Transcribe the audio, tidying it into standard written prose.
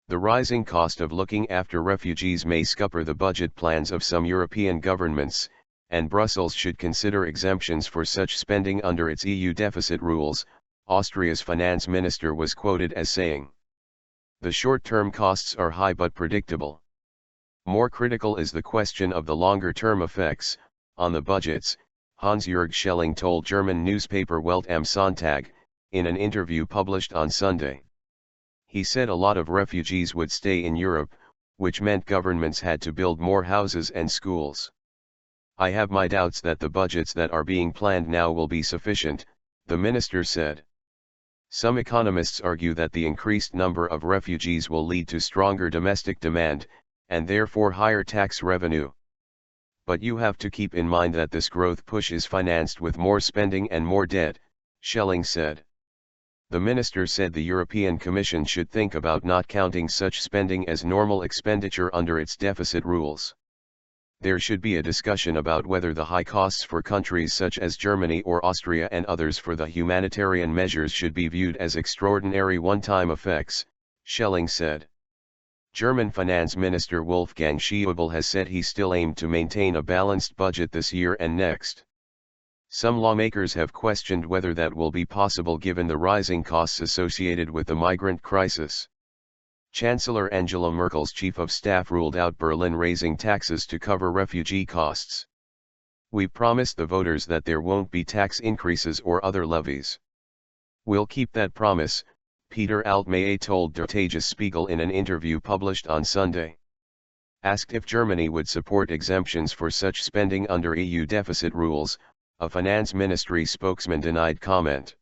The rising cost of looking after refugees may scupper the budget plans of some European governments, and Brussels should consider exemptions for such spending under its EU deficit rules, Austria's finance minister was quoted as saying. The short-term costs are high but predictable. More critical is the question of the longer-term effects on the budgets, Joerg Schelling told German newspaper Welt am Sonntag, in an interview published on Sunday. He said a lot of refugees would stay in Europe, which meant governments had to build more houses and schools. I have my doubts that the budgets that are being planned now will be sufficient, the minister said. Some economists argue that the increased number of refugees will lead to stronger domestic demand, and therefore higher tax revenue. But you have to keep in mind that this growth push is financed with more spending and more debt, Schelling said. The minister said the European Commission should think about not counting such spending as normal expenditure under its deficit rules. There should be a discussion about whether the high costs for countries such as Germany or Austria and others for the humanitarian measures should be viewed as extraordinary one-time effects, Schelling said. German Finance Minister Wolfgang Schäuble has said he still aimed to maintain a balanced budget this year and next. Some lawmakers have questioned whether that will be possible given the rising costs associated with the migrant crisis. Chancellor Angela Merkel's chief of staff ruled out Berlin raising taxes to cover refugee costs. We promised the voters that there won't be tax increases or other levies. We'll keep that promise, Peter Altmaier told Der Tagesspiegel in an interview published on Sunday. Asked if Germany would support exemptions for such spending under EU deficit rules, a finance ministry spokesman denied comment.